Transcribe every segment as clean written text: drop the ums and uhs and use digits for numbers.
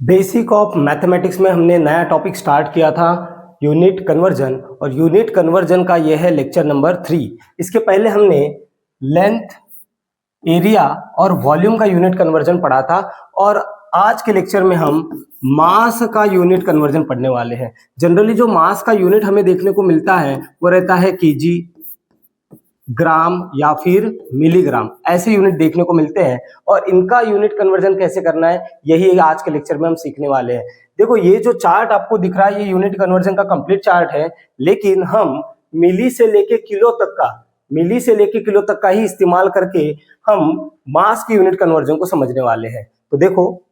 Basic of mathematics में हमने नया टॉपिक स्टार्ट किया था यूनिट कन्वर्जन। और यूनिट कन्वर्जन का यह है लेक्चर नंबर 3। इसके पहले हमने लेंथ, एरिया और वॉल्यूम का यूनिट कन्वर्जन पढ़ा था और आज के लेक्चर में हम मास का यूनिट कन्वर्जन पढ़ने वाले हैं। जनरली जो मास का यूनिट हमें देखने को मिलता है वो रहता है केजी, ग्राम या फिर मिलीग्राम, ऐसे यूनिट देखने को मिलते हैं। और इनका यूनिट कन्वर्जन कैसे करना है यही आज के लेक्चर में हम सीखने वाले हैं। देखो ये जो चार्ट आपको दिख रहा है ये यूनिट कन्वर्जन का कंप्लीट चार्ट है, लेकिन हम मिली से लेके किलो तक का ही इस्तेमाल करके हम मास की यूनिट कन्वर्जन को समझने वाले हैं। तो देखो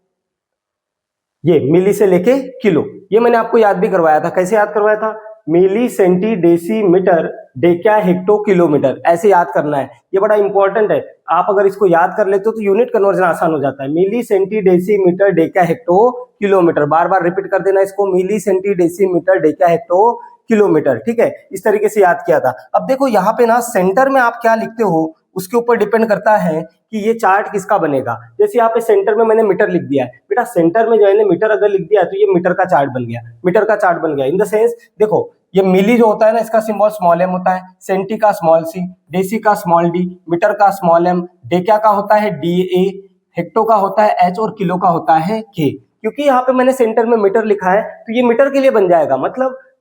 ये मिली से लेके किलो, ये मैंने आपको याद भी करवाया था। कैसे याद करवाया था? Milli, centi, decimetre, deca, hecto, kilometre, ऐसे याद करना है। ये बड़ा इंपॉर्टेंट है। आप अगर इसको याद कर लेते हो तो यूनिट कन्वर्जन आसान हो जाता है। Milli, centi, decimetre, deca, hecto, kilometre, बार बार रिपीट कर देना इसको। Milli, centi, decimetre, deca, hecto, kilometre, ठीक है, इस तरीके से याद किया था। अब देखो यहाँ पे ना सेंटर में आप क्या लिखते हो उसके ऊपर डिपेंड करता है कि ये चार्ट किसका बनेगा। जैसे यहाँ पे सेंटर में मैंने मीटर लिख दिया है, बेटा सेंटर में जो है मीटर अगर लिख दिया तो ये मीटर का चार्ट बन गया, इन द सेंस देखो ये मिली जो होता है ना इसका सिंबल स्मॉल एम होता है, सेंटी का स्मॉल सी, डेसी का स्मॉल डी, मीटर का स्मॉल एम, डेका का होता है डी ए, हेक्टो का होता है एच और किलो का होता है के। क्योंकि यहाँ पे मैंने सेंटर में मीटर लिखा है तो ये मीटर के लिए बन जाएगा।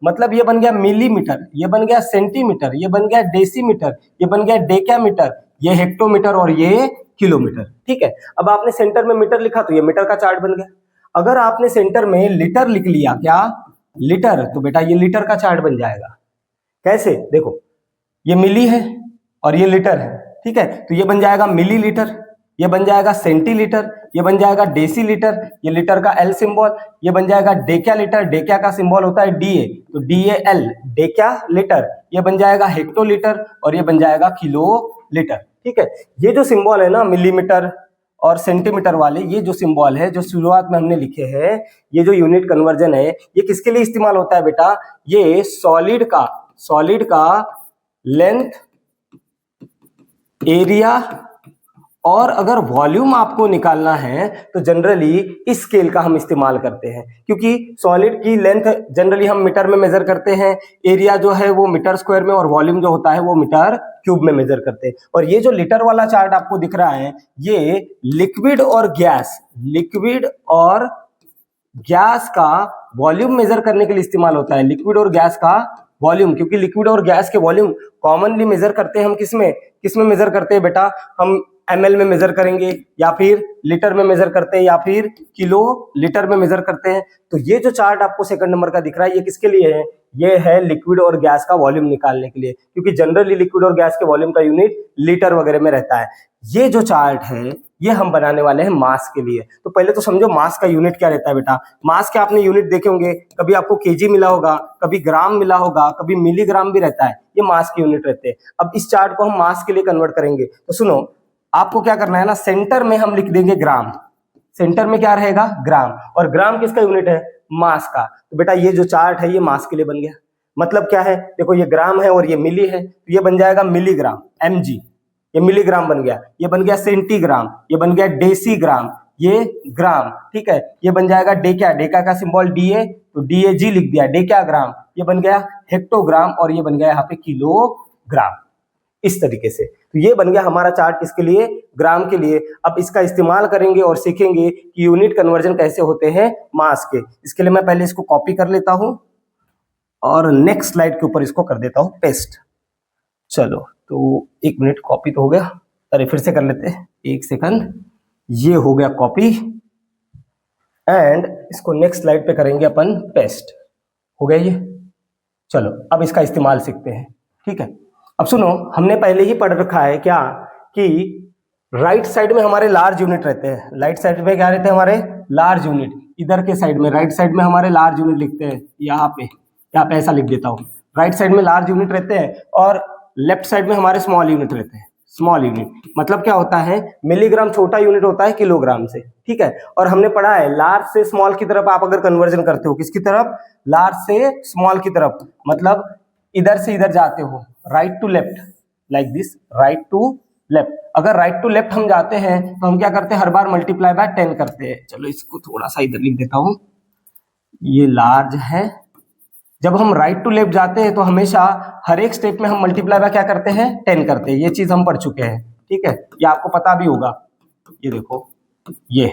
मतलब ये बन गया मिलीमीटर, ये बन गया सेंटीमीटर, ये बन गया डेसीमीटर, ये बन गया डेकामीटर, ये हेक्टोमीटर और ये किलोमीटर, ठीक है। अब आपने सेंटर में मीटर लिखा तो ये मीटर का चार्ट बन गया। अगर आपने सेंटर में लीटर लिख लिया, क्या लीटर, तो बेटा ये लीटर का चार्ट बन जाएगा। कैसे? देखो ये मिली है और ये लीटर है, ठीक है, तो ये बन जाएगा मिलीलीटर, ये बन जाएगा सेंटीलीटर, ये बन जाएगा डेसीलीटर, ये लीटर का एल सिंबल, ये बन जाएगा डेका लीटर, डेका का सिंबल होता है डीए, तो डीए एल डेका लीटर, ये बन जाएगा हेक्टोलीटर और ये बन जाएगा किलो लीटर, ठीक है। ये जो सिंबल है ना मिलीमीटर और सेंटीमीटर वाले, ये जो सिंबल है जो शुरुआत में हमने लिखे हैं, ये जो यूनिट कन्वर्जन है ये किसके लिए इस्तेमाल होता है बेटा? ये सॉलिड का लेंथ, एरिया और अगर वॉल्यूम आपको निकालना है तो जनरली इस स्केल का हम इस्तेमाल करते हैं, क्योंकि सॉलिड की लेंथ जनरली हम मीटर में मेजर करते हैं, एरिया जो है वो मीटर स्क्वायर में और वॉल्यूम जो होता है वो मीटर क्यूब में मेजर करते हैं। और ये जो लीटर वाला चार्ट आपको दिख रहा है ये लिक्विड और गैस का वॉल्यूम मेजर करने के लिए इस्तेमाल होता है। लिक्विड और गैस का वॉल्यूम, क्योंकि लिक्विड और गैस के वॉल्यूम कॉमनली मेजर करते हैं हम किसमें मेजर करते हैं बेटा? हम ml में मेजर करेंगे या फिर लीटर में मेजर करते हैं या फिर किलो लीटर में मेजर करते हैं। तो ये जो चार्ट आपको सेकंड नंबर का दिख रहा है ये किसके लिए है? ये है लिक्विड और गैस का वॉल्यूम निकालने के लिए, क्योंकि जनरली लिक्विड और गैस के वॉल्यूम का यूनिट लीटर वगैरह में रहता है। ये जो चार्ट है ये हम बनाने वाले हैं मास के लिए। तो पहले तो समझो मास का यूनिट क्या रहता है बेटा। मास के आपने यूनिट देखे होंगे, कभी आपको केजी मिला होगा, कभी ग्राम मिला होगा, कभी मिलीग्राम भी रहता है, ये मास के यूनिट रहते हैं। अब इस चार्ट को हम मास के लिए कन्वर्ट करेंगे तो सुनो, आपको क्या करना है ना, सेंटर में हम लिख देंगे ग्राम। सेंटर में क्या रहेगा? ग्राम। और ग्राम किसका यूनिट है? मास का। तो बेटा ये जो चार्ट है ये मास के लिए बन गया। मतलब क्या है? देखो ये ग्राम है और ये मिली है तो ये बन जाएगा मिलीग्राम, mg, ये मिलीग्राम बन गया। ये बन गया सेंटीग्राम, ये बन गया डेसीग्राम, ये ग्राम, ठीक है। ये बन जाएगा डेका का सिंबल डीए, तो DAG लिख दिया, डेका ग्राम। ये बन गया हेक्टोग्राम और ये बन गया यहाँ पे किलोग्राम। इस तरीके से तो ये बन गया हमारा चार्ट किसके लिए? ग्राम के लिए। अब इसका इस्तेमाल करेंगे और सीखेंगे कि यूनिट कन्वर्जन कैसे होते हैं मास के। इसके लिए मैं पहले इसको कॉपी कर लेता हूं और नेक्स्ट स्लाइड के ऊपर इसको कर देता हूं पेस्ट। चलो तो 1 मिनट, कॉपी तो हो गया, अरे फिर से कर लेते हैं, 1 सेकंड। ये हो गया कॉपी एंड इसको नेक्स्ट स्लाइड पे करेंगे अपन पेस्ट। हो गया ये। चलो अब इसका इस्तेमाल सीखते हैं, ठीक है। अब सुनो, हमने पहले ही पढ़ रखा है क्या कि राइट साइड में हमारे लार्ज यूनिट रहते हैं। राइट साइड में क्या रहते हैं हमारे? Large unit. इधर के साइड में राइट साइड में हमारे लार्ज यूनिट लिखते हैं, यहाँ पे ऐसा लिख देता हूँ। राइट साइड में लार्ज यूनिट रहते हैं और लेफ्ट साइड में हमारे स्मॉल यूनिट रहते हैं। स्मॉल यूनिट मतलब क्या होता है? मिलीग्राम छोटा यूनिट होता है किलोग्राम से, ठीक है। और हमने पढ़ा है लार्ज से स्मॉल की तरफ आप अगर कन्वर्जन करते हो, किसकी तरफ? लार्ज से स्मॉल की तरफ, मतलब इधर से इधर जाते हो, right to left, like this, right to left. अगर राइट टू लेफ्ट हम जाते हैं तो हम क्या करते हैं, हर बार मल्टीप्लाई बाय 10 करते हैं। चलो इसको थोड़ा सा इधर लिख देता हूं, ये लार्ज है। जब हम राइट टू लेफ्ट जाते हैं तो हमेशा हर एक स्टेप में हम मल्टीप्लाई बाय क्या करते हैं, 10 करते हैं। ये चीज हम पढ़ चुके हैं, ठीक है, ये आपको पता भी होगा। ये देखो, ये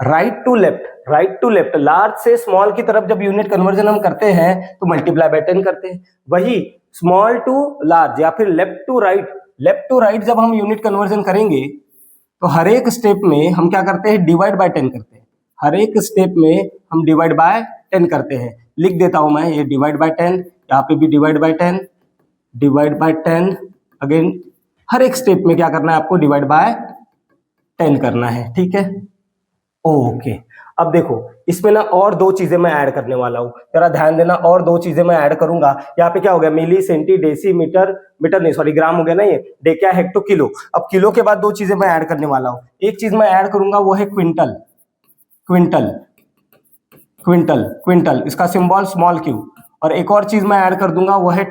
राइट टू लेफ्ट लार्ज से स्मॉल की तरफ जब यूनिट कन्वर्जन हम करते हैं तो मल्टीप्लाई बाय 10 करते हैं। वही स्मॉल टू लार्ज या फिर लेफ्ट टू राइट जब हम यूनिट कन्वर्जन करेंगे तो हर एक स्टेप में हम क्या करते हैं, डिवाइड बाय 10 करते हैं। हर एक स्टेप में हम डिवाइड बाय 10 करते हैं। लिख देता हूं मैं, ये डिवाइड बाय 10, यहाँ पे भी डिवाइड बाय 10 अगेन। हर एक स्टेप में क्या करना है आपको, डिवाइड बाय 10 करना है, ठीक है, ओके। अब देखो इसमें ना और दो चीजें मैं ऐड करने वाला हूं, जरा ध्यान देना। और दो चीजें मैं ऐड करूंगा। यहाँ पे क्या हो गया, मिली, सेंटी, डेसी, मीटर नहीं सॉरी ग्राम हो गया ना, ये डेका, हेक्टो, किलो। अब किलो के बाद दो चीजें मैं ऐड करने वाला हूं। एक चीज मैं ऐड करूंगा वो है क्विंटल, इसका सिंबल स्मॉल क्यू। और एक और चीज मैं ऐड कर दूंगा वो है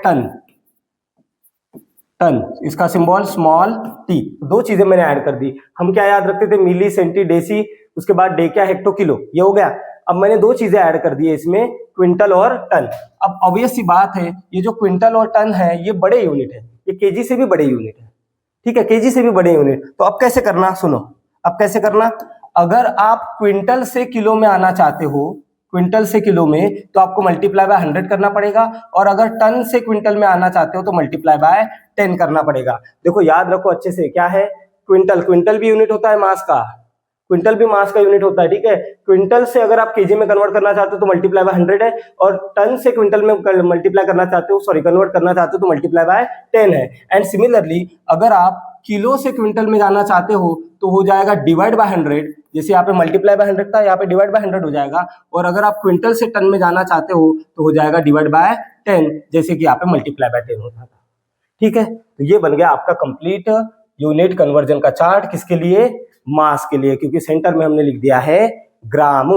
टन, इसका सिंबल स्मॉल टी। दो चीजें मैंने ऐड कर दी। हम क्या याद रखते थे, मिली, सेंटी, डेसी, उसके बाद डेका, हेक्टो, किलो, ये हो गया। अब मैंने दो चीजें ऐड कर दी है इसमें, क्विंटल और टन। अब ऑब्वियस सी बात है, ये जो क्विंटल और टन है ये बड़े यूनिट है, ये केजी से भी बड़े यूनिट है, ठीक है, केजी से भी बड़े यूनिट। तो अब कैसे करना, सुनो, अब कैसे करना। अगर आप क्विंटल से किलो में आना चाहते हो, क्विंटल से किलो में, तो आपको मल्टीप्लाई बाय 100 करना पड़ेगा। और अगर टन से क्विंटल में आना चाहते हो तो मल्टीप्लाई बाय 10 करना पड़ेगा। देखो याद रखो अच्छे से, क्या है, क्विंटल भी यूनिट होता है मास का, क्विंटल भी मास का यूनिट होता है, ठीक है। क्विंटल से अगर आप केजी में कन्वर्ट करना चाहते हो तो मल्टीप्लाई बाय 100 है, और टन से क्विंटल में मल्टीप्लाई करना चाहते हो, सॉरी कन्वर्ट करना चाहते हो तो मल्टीप्लाई बाय 10 है। एंड सिमिलरली अगर आप किलो से क्विंटल में जाना चाहते हो तो हो जाएगा डिवाइड बाय 100। जैसे यहाँ पे मल्टीप्लाई बाय 100 था, यहाँ पे डिवाइड बाय 100 हो जाएगा। और अगर आप क्विंटल से टन में जाना चाहते हो तो हो जाएगा डिवाइड बाय 10, जैसे कि यहाँ पे मल्टीप्लाई बाय 10 होता था, ठीक है। तो ये बन गया आपका कंप्लीट यूनिट कन्वर्जन का चार्ट, किसके लिए, मास के लिए, क्योंकि सेंटर में हमने लिख दिया है ग्राम।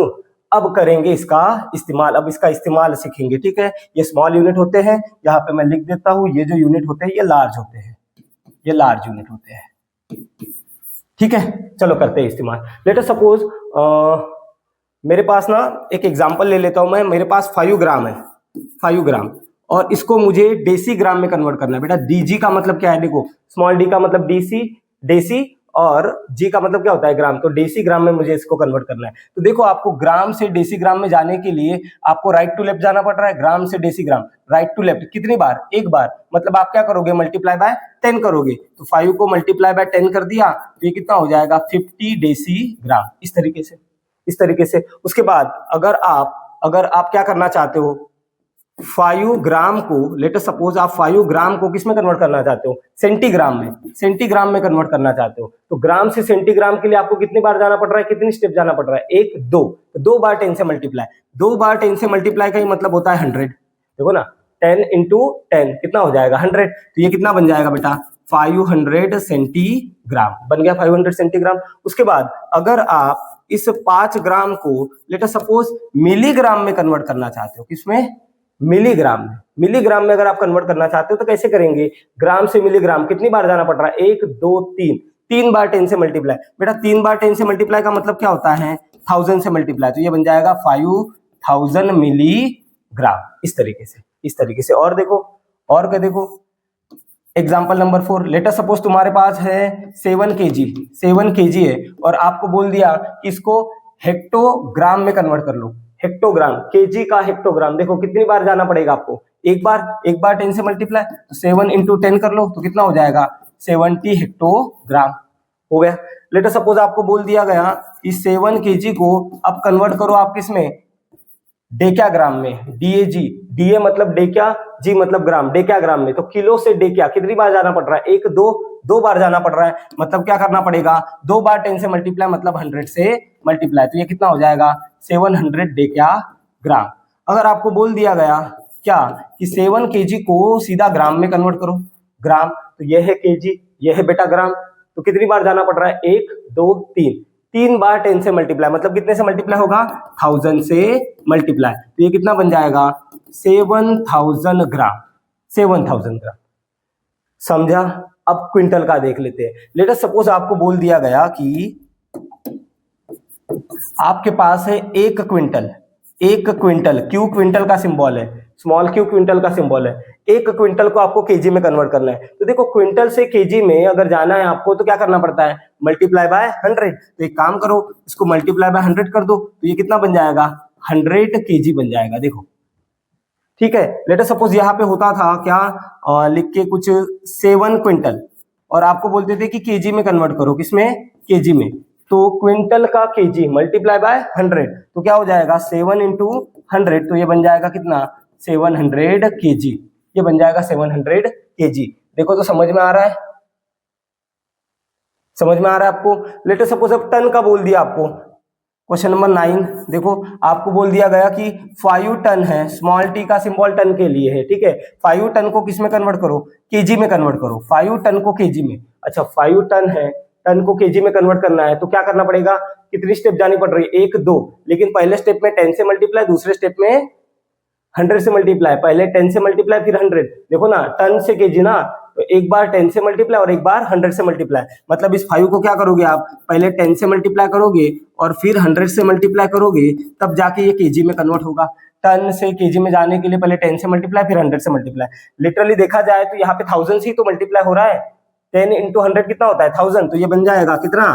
अब करेंगे इसका इस्तेमाल, अब इसका इस्तेमाल सीखेंगे, ठीक है। ये स्मॉल यूनिट होते हैं, यहाँ पे मैं लिख देता हूँ, ये जो यूनिट होते हैं ये लार्ज होते हैं, ये लार्ज यूनिट होते हैं, ठीक है। चलो करते हैं इस्तेमाल। लेट अस सपोज मेरे पास ना एक एग्जांपल ले लेता हूं मैं। मेरे पास 5 ग्राम है, 5 ग्राम, और इसको मुझे डेसी ग्राम में कन्वर्ट करना है। बेटा डीजी का मतलब क्या है, देखो स्मॉल डी का मतलब डेसी, और जी का मतलब क्या होता है, ग्राम। तो डेसी ग्राम में मुझे इसको कन्वर्ट करना है। तो देखो आपको ग्राम से डेसी ग्राम में जाने के लिए आपको राइट टू लेफ्ट जाना पड़ रहा है। ग्राम से decigram, right to left कितनी बार, एक बार। मतलब आप क्या करोगे, मल्टीप्लाई बाय 10 करोगे। तो 5 को मल्टीप्लाई बाय 10 कर दिया तो ये कितना हो जाएगा, 50 डेसी ग्राम। इस तरीके से उसके बाद अगर आप क्या करना चाहते हो, 5 ग्राम को, लेट अस सपोज आप 5 ग्राम को किस में कन्वर्ट करना चाहते हो, सेंटीग्राम में कन्वर्ट करना चाहते हो। तो ग्राम से सेंटीग्राम के लिए आपको कितनी बार जाना पड़ रहा है, कितनी स्टेप जाना पड़ रहा है, 1 2। तो 2 बार 10 से मल्टीप्लाई, 2 बार 10 से मल्टीप्लाई का ही मतलब होता है 100। देखो ना, 10 इंटू 10 कितना हो जाएगा, 100। तो ये कितना बन जाएगा बेटा, 500 सेंटीग्राम बन गया, 500 सेंटीग्राम। उसके बाद अगर आप इस 5 ग्राम को लेट अस सपोज मिलीग्राम में कन्वर्ट करना चाहते हो, किसमें, मिलीग्राम में अगर आप कन्वर्ट करना चाहते हो तो कैसे करेंगे, ग्राम से मिलीग्राम कितनी बार जाना पड़ रहा है, 1 2 3 बार 10 से मल्टीप्लाई। बेटा 3 बार 10 से मल्टीप्लाई का मतलब क्या होता है, 1000 से मल्टीप्लाई। तो ये बन जाएगा 5000 मिलीग्राम। इस तरीके से और देखो, और क्या देखो, example number 4। Let us suppose तुम्हारे पास है 7 kg है, और आपको बोल दिया कि इसको हेक्टोग्राम में कन्वर्ट कर लो। हेक्टोग्राम, केजी का हेक्टोग्राम, देखो कितनी बार जाना पड़ेगा आपको, एक बार 10 से मल्टीप्लाई। तो 7 इंटू 10 कर लो तो कितना हो जाएगा, 70 हेक्टोग्राम हो गया। लेट अस सपोज आपको बोल दिया गया कि 7 kg को अब कन्वर्ट करो आप किसमें, डेकाग्राम में, डीए मतलब डेका, जी मतलब ग्राम, डेकाग्राम में। तो किलो से डेका कितनी बार जाना पड़ रहा है, 1 2 बार जाना पड़ रहा है। मतलब क्या करना पड़ेगा, 2 बार 10 से मल्टीप्लाई मतलब 100 से मल्टीप्लाई। तो ये कितना हो जाएगा, 700 डेकाग्राम। अगर आपको बोल दिया गया क्या कि 7 kg को सीधा ग्राम में कन्वर्ट करो, ग्राम, तो ये है केजी, ये है बेटा ग्राम। तो कितनी बार जाना पड़ रहा है, 1 2 3 बार 10 से मल्टीप्लाई, मतलब कितने से मल्टीप्लाई होगा, 1000 से मल्टीप्लाई। तो ये कितना बन जाएगा, 7000 ग्राम। समझा। अब क्विंटल का देख लेते हैं। लेट अस सपोज आपको बोल दिया गया कि आपके पास है 1 क्विंटल, 1 क्विंटल, क्यू क्विंटल का सिंबल है, स्मॉल क्यू क्विंटल का सिंबल है। 1 क्विंटल को आपको केजी में कन्वर्ट करना है। तो देखो क्विंटल से केजी में अगर जाना है आपको तो क्या करना पड़ता है, मल्टीप्लाई बाय 100। तो एक काम करो, इसको मल्टीप्लाई बाय 100 कर दो, तो ये कितना बन जाएगा, 100 केजी बन जाएगा। देखो ठीक है। लेट अस सपोज यहाँ पे होता था क्या, लिख के कुछ 7 क्विंटल, और आपको बोलते थे कि केजी में कन्वर्ट करो, किसमें, केजी में। तो क्विंटल का केजी मल्टीप्लाई बाय 100, तो क्या हो जाएगा 7 इंटू 100, तो ये बन जाएगा कितना, 700 केजी। ये बन जाएगा 700 केजी। देखो तो समझ में आ रहा है, समझ में आ रहा है आपको। लेट अस सपोज अब टन का बोल दिया आपको, क्वेश्चन नंबर 9 देखो, आपको बोल दिया गया कि 5 टन है, स्मॉल टी का सिंबल टन के लिए है, ठीक है। 5 टन को किस में कन्वर्ट करो, केजी में कन्वर्ट करो, 5 टन को केजी में। अच्छा 5 टन है, टन को केजी में कन्वर्ट करना है, तो क्या करना पड़ेगा, कितनी स्टेप जानी पड़ रही है, 1 2, लेकिन पहले स्टेप में 10 से मल्टीप्लाई, दूसरे स्टेप में 100 से मल्टीप्लाई, पहले 10 से मल्टीप्लाई फिर 100। देखो ना, टन से केजी ना, तो एक बार 10 से मल्टीप्लाई और एक बार 100 से मल्टीप्लाई। मतलब इस 5 को क्या करोगे आप, पहले 10 से मल्टीप्लाई करोगे और फिर 100 से मल्टीप्लाई करोगे, तब जाके ये केजी में कन्वर्ट होगा। टन से केजी में जाने के लिए पहले 10 से मल्टीप्लाई फिर 100 से मल्टीप्लाई। लिटरली देखा जाए तो यहाँ पे 1000 से ही तो मल्टीप्लाई हो रहा है, 10 इंटू 100 कितना होता है 1000, तो ये बन जाएगा कितना,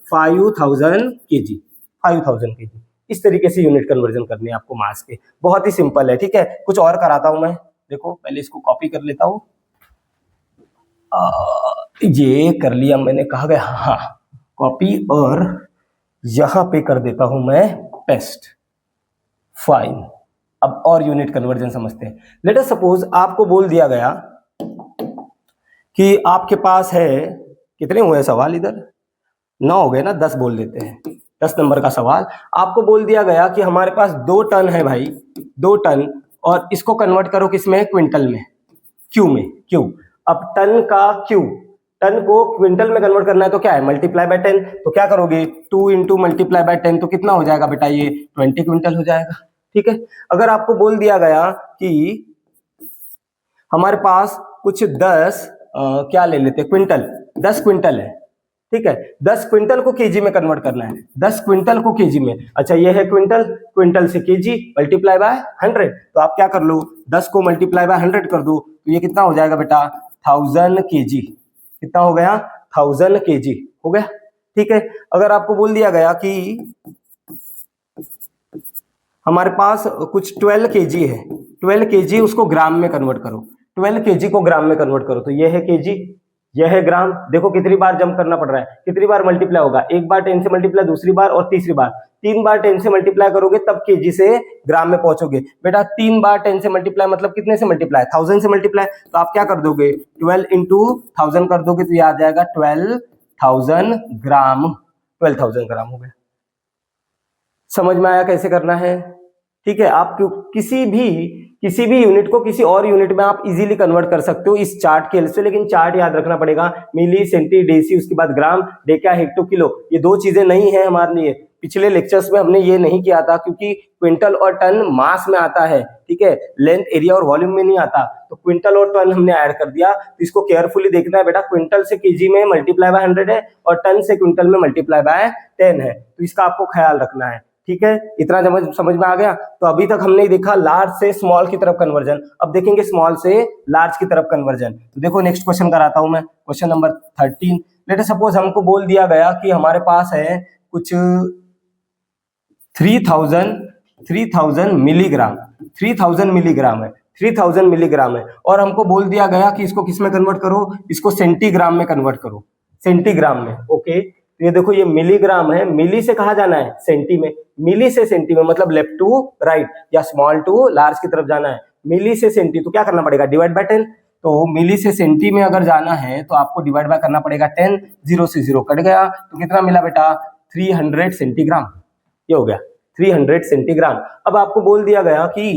5000 केजी, 5000 केजी। इस तरीके से यूनिट कन्वर्जन करनी है आपको मास के, बहुत ही सिंपल है, ठीक है। कुछ और कराता हूं मैं, देखो पहले इसको कॉपी कर लेता हूं, ये कर लिया मैंने, कहा गया हाँ कॉपी, और यहां पे कर देता हूं मैं पेस्ट, फाइन। अब और यूनिट कन्वर्जन समझते हैं। लेट अस सपोज आपको बोल दिया गया कि आपके पास है, कितने हुए सवाल इधर, 9 हो गए ना, 10 बोल देते हैं, 10 नंबर का सवाल। आपको बोल दिया गया कि हमारे पास 2 टन है भाई, 2 टन, और इसको कन्वर्ट करो किसमें, क्विंटल में, क्यू में, क्यू। अब टन का क्यू, टन को क्विंटल में कन्वर्ट करना है तो क्या है, मल्टीप्लाई बाय 10। तो क्या करोगे, 2 इंटू मल्टीप्लाई बाय 10, तो कितना हो जाएगा बेटा, ये 20 क्विंटल हो जाएगा, ठीक है। अगर आपको बोल दिया गया कि हमारे पास कुछ 10 क्या ले लेते, क्विंटल, 10 क्विंटल है, ठीक है, 10 क्विंटल को केजी में कन्वर्ट करना है, 10 क्विंटल को केजी में। अच्छा ये है क्विंटल, क्विंटल से केजी मल्टीप्लाई बाय 100, तो आप क्या कर लो, 10 को मल्टीप्लाई बाय 100 कर दो, तो ये कितना हो जाएगा बेटा, 1000 केजी। कितना हो गया, 1000 केजी हो गया, ठीक है। अगर आपको बोल दिया गया कि हमारे पास कुछ 12 केजी है, 12 केजी उसको ग्राम में कन्वर्ट करो, 12 केजी को ग्राम में कन्वर्ट करो, तो ये है केजी, यह है ग्राम। देखो कितनी बार जंप करना पड़ रहा है, कितनी बार मल्टीप्लाई होगा, एक बार 10 से मल्टीप्लाई, दूसरी बार और तीसरी बार, 3 बार 10 से मल्टीप्लाई करोगे तब केजी से ग्राम में पहुंचोगे। बेटा 3 बार 10 से मल्टीप्लाई मतलब कितने से मल्टीप्लाई, 1000 से मल्टीप्लाई, तो आप क्या कर दोगे, 12 इंटू 1000 कर दोगे, तो ये आ जाएगा 12,000 ग्राम, 12,000 ग्राम हो गया। समझ में आया कैसे करना है, ठीक है। आप किसी भी यूनिट को किसी और यूनिट में आप इजीली कन्वर्ट कर सकते हो इस चार्ट के हेल्प से, लेकिन चार्ट याद रखना पड़ेगा, मिली, सेंटी, डेसी, उसके बाद ग्राम, डेका, हेक्टो, किलो, ये 2 चीजें नहीं है हमारे लिए। पिछले लेक्चर्स में हमने ये नहीं किया था क्योंकि क्विंटल और टन मास में आता है, ठीक है, लेंथ, एरिया और वॉल्यूम में नहीं आता, तो क्विंटल और टन हमने ऐड कर दिया। तो इसको केयरफुली देखना है बेटा, क्विंटल से केजी में मल्टीप्लाई बाय 100 है और टन से क्विंटल में मल्टीप्लाई बाय 10 है, तो इसका आपको ख्याल रखना है, ठीक है। इतना समझ में आ गया। तो अभी तक हमने देखा लार्ज से स्मॉल की तरफ कन्वर्जन, अब देखेंगे स्मॉल से लार्ज की तरफ कन्वर्जन। तो देखो नेक्स्ट क्वेश्चन कराता हूं मैं, question number 13। Let us suppose हमको बोल दिया गया कि हमारे पास है कुछ 3000 मिलीग्राम, 3000 मिलीग्राम है, 3000 मिलीग्राम है, और हमको बोल दिया गया कि इसको किस में कन्वर्ट करो, इसको सेंटीग्राम में कन्वर्ट करो, सेंटीग्राम में, ओके। ये देखो ये मिलीग्राम है, मिली से कहा जाना है सेंटी में, मिली से सेंटी में, मतलब लेफ्ट टू राइट या स्मॉल टू लार्ज की तरफ जाना है, मिली से सेंटी, तो क्या करना पड़ेगा, डिवाइड बाय 10। तो मिली से सेंटी में अगर जाना है तो आपको डिवाइड बाय करना पड़ेगा 10, 0 से 0 कट गया, तो कितना मिला बेटा, 300 सेंटीग्राम, ये हो गया 300 सेंटीग्राम। अब आपको बोल दिया गया कि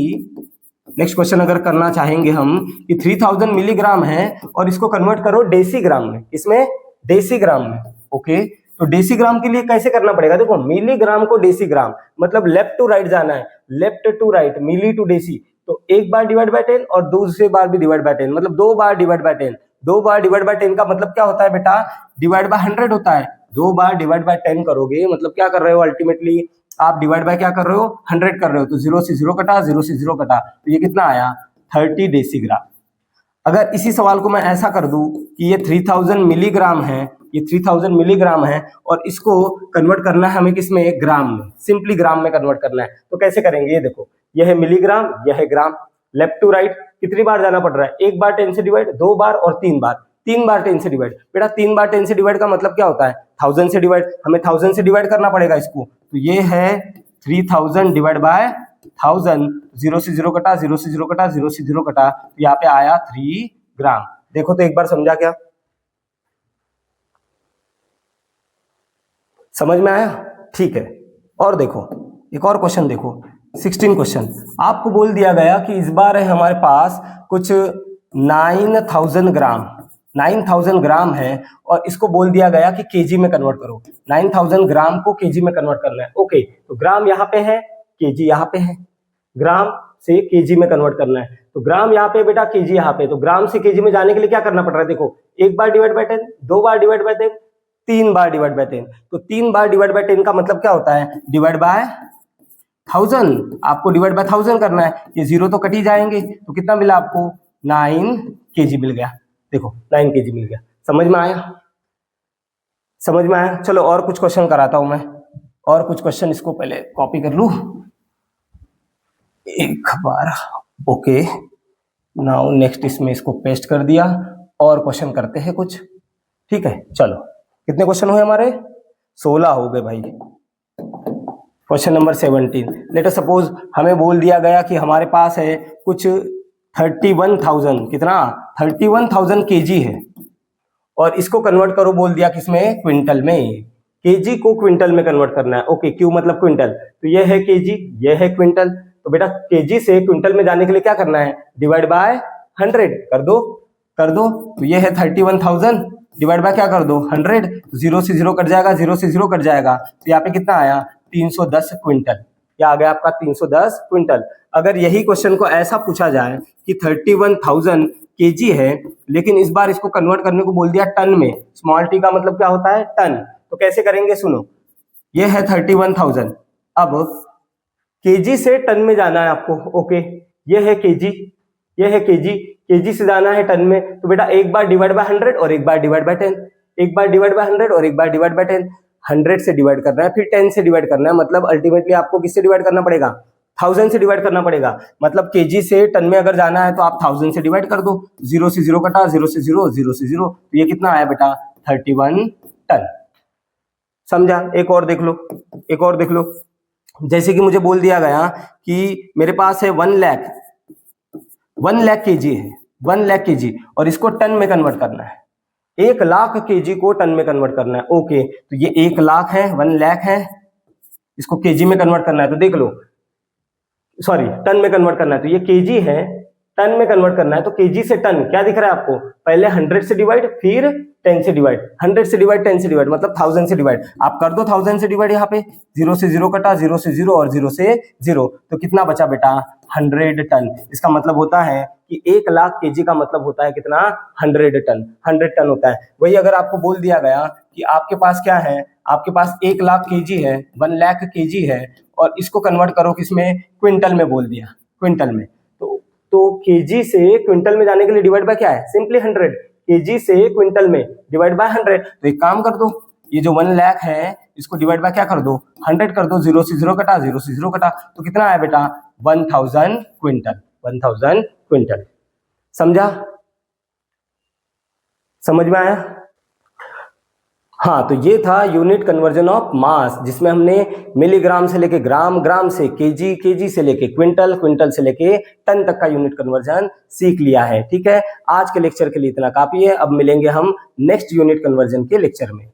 नेक्स्ट क्वेश्चन अगर करना चाहेंगे हम कि 3000 मिलीग्राम है और इसको कन्वर्ट करो डेसीग्राम में, इसमें डेसीग्राम में, ओके। तो डेसीग्राम के लिए कैसे करना पड़ेगा, देखो मिलीग्राम को डेसीग्राम मतलब लेफ्ट टू राइट जाना है, left to right, milli to deci, तो एक बार डिवाइड बाय 10 और दूसरे बार भी डिवाइड बाय 10, मतलब 2 बार डिवाइड बाय 10, 2 बार डिवाइड बाय 10 का मतलब क्या होता है बेटा, डिवाइड बाय 100 होता है। 2 बार डिवाइड बाय 10 करोगे मतलब क्या कर रहे हो, अल्टीमेटली आप डिवाइड बाय क्या कर रहे हो, 100 कर रहे हो। तो 0 से 0 कटा, 0 से 0 कटा, तो ये कितना आया, 30 डेसीग्राम। अगर इसी सवाल को मैं ऐसा कर दूं कि ये 3000 मिलीग्राम है, ये 3000 मिलीग्राम है और इसको कन्वर्ट करना है हमें किसमें, ग्राम में, सिंपली ग्राम में कन्वर्ट करना है। तो कैसे करेंगे, ये देखो, यह है मिलीग्राम, यह है ग्राम, लेफ्ट टू राइट कितनी बार जाना पड़ रहा है, एक बार 10 से डिवाइड, 2 बार और 3 बार, 3 बार 10 से डिवाइड। बेटा 3 बार 10 से डिवाइड का मतलब क्या होता है, 1000 से डिवाइड, हमें 1000 से डिवाइड करना पड़ेगा इसको। तो ये है 3000 डिवाइड बाय 1000, 0 से 0 कटा, 0 से 0 कटा, 0 से 0 कटा, तो यहाँ पे आया 3 ग्राम। देखो तो एक बार समझा क्या, समझ में आया, ठीक है। और देखो एक और क्वेश्चन देखो, 16 क्वेश्चन। आपको बोल दिया गया कि इस बार है हमारे पास कुछ 9000 ग्राम, 9000 ग्राम है और इसको बोल दिया गया कि केजी में कन्वर्ट करो। 9000 ग्राम को केजी में कन्वर्ट करना है। ओके, तो ग्राम यहाँ पे है, केजी यहाँ पे है, ग्राम से केजी में कन्वर्ट करना है। तो ग्राम यहाँ पे बेटा, केजी यहाँ पे, तो ग्राम से केजी में जाने के लिए क्या करना पड़ रहा है, देखो, एक बार डिवाइड बाय 10, 2 बार डिवाइड बाय 10, 3 बार डिवाइड बाय 10। तो 3 बार डिवाइड बाय 10 का मतलब क्या होता है, डिवाइड बाय 1000, आपको डिवाइड बाय 1000 करना है। ये 0 तो कट ही जाएंगे, तो कितना मिला आपको, 9 केजी मिल गया। देखो 9 केजी मिल गया। समझ में आया, समझ में आया। चलो और कुछ क्वेश्चन कराता हूं मैं, और कुछ क्वेश्चन, इसको पहले कॉपी कर लूं एक बार। ओके, नाउ नेक्स्ट इसमें इसको पेस्ट कर दिया और क्वेश्चन करते हैं कुछ, ठीक है। चलो कितने क्वेश्चन हुए हमारे, 16 हो गए भाई। Question number 17, let us suppose हमें बोल दिया गया कि हमारे पास है कुछ 31,000, कितना, 31,000 केजी है और इसको कन्वर्ट करो बोल दिया किसमें, क्विंटल में। केजी को क्विंटल में कन्वर्ट करना है। ओके, क्यू मतलब क्विंटल, तो ये है केजी, ये है क्विंटल। तो बेटा केजी से क्विंटल में जाने के लिए क्या करना है, डिवाइड बाय 100 कर दो, कर दो। तो ये है 31,000 डिवाइड बाय क्या कर दो, 100, 0 से 0 कट जाएगा, 0 से 0 कट जाएगा, तो यहाँ पे कितना आया, 310 क्विंटल। क्या आ गया आपका, 310 क्विंटल। अगर यही क्वेश्चन को ऐसा पूछा जाए कि 31,000 केजी है, लेकिन इस बार इसको कन्वर्ट करने को बोल दिया टन में, स्मॉल टी का मतलब क्या होता है, टन, तो कैसे करेंगे, सुनो, ये है 31,000, अब केजी से टन में जाना है आपको। ओके, ये है केजी, ये है केजी, केजी से जाना है टन में, तो बेटा एक बार डिवाइड बाय 100 और एक बार डिवाइड बाय 10, एक बार डिवाइड बाय 100 और एक बार डिवाइड बाय 10। 100 से डिवाइड करना है, फिर 10 से डिवाइड करना है, मतलब अल्टीमेटली आपको किससे डिवाइड करना पड़ेगा, 1000 से डिवाइड करना पड़ेगा। मतलब केजी से टन में अगर जाना है तो आप 1000 से डिवाइड कर दो, 0 से 0 कटा, 0 से 0, 0 से 0, तो ये कितना आया बेटा, 31 टन। समझा। एक और देख लो, एक और देख लो, जैसे कि मुझे बोल दिया गया कि मेरे पास है 1 लाख, 1 लाख केजी है, 1 लाख केजी, और इसको टन में कन्वर्ट करना है, 1 लाख केजी को टन में कन्वर्ट करना है। ओके, तो ये 1 लाख है, 1 लाख है, इसको केजी में कन्वर्ट करना है, तो देख लो, सॉरी टन में कन्वर्ट करना है, तो ये केजी है, टन में कन्वर्ट करना है, तो केजी से टन क्या दिख रहा है आपको, पहले 100 से डिवाइड, फिर 10 से डिवाइड, 100 से डिवाइड, 10 से डिवाइड, मतलब 1000 से डिवाइड। आप कर दो 1000 से डिवाइड, यहाँ पे 0 से 0 कटा, 0 से 0 और 0 से 0, तो कितना बचा बेटा, 100 टन। इसका मतलब होता है कि 1 लाख केजी का मतलब होता है कितना, 100 टन, 100 टन होता है। वही अगर आपको बोल दिया गया कि आपके पास क्या है, आपके पास 1 लाख केजी है, 1 लाख केजी है, और इसको कन्वर्ट करो किसमें, क्विंटल में बोल दिया, क्विंटल में, तो केजी से क्विंटल में जाने के लिए डिवाइड बाय क्या है, सिंपली 100, केजी से क्विंटल में डिवाइड बाय 100। तो एक काम कर दो, ये जो 1 लाख है इसको डिवाइड बाय क्या कर दो, 100 कर दो, 0 से 0 कटा, 0 से 0 कटा, तो कितना आया बेटा, 1000 क्विंटल, 1000 क्विंटल। समझा, समझ में आया। हाँ, तो ये था यूनिट कन्वर्जन ऑफ मास, जिसमें हमने मिलीग्राम से लेके ग्राम, ग्राम से केजी, केजी से लेके क्विंटल, क्विंटल से लेके टन तक का यूनिट कन्वर्जन सीख लिया है। ठीक है, आज के लेक्चर के लिए इतना काफी है। अब मिलेंगे हम नेक्स्ट यूनिट कन्वर्जन के लेक्चर में।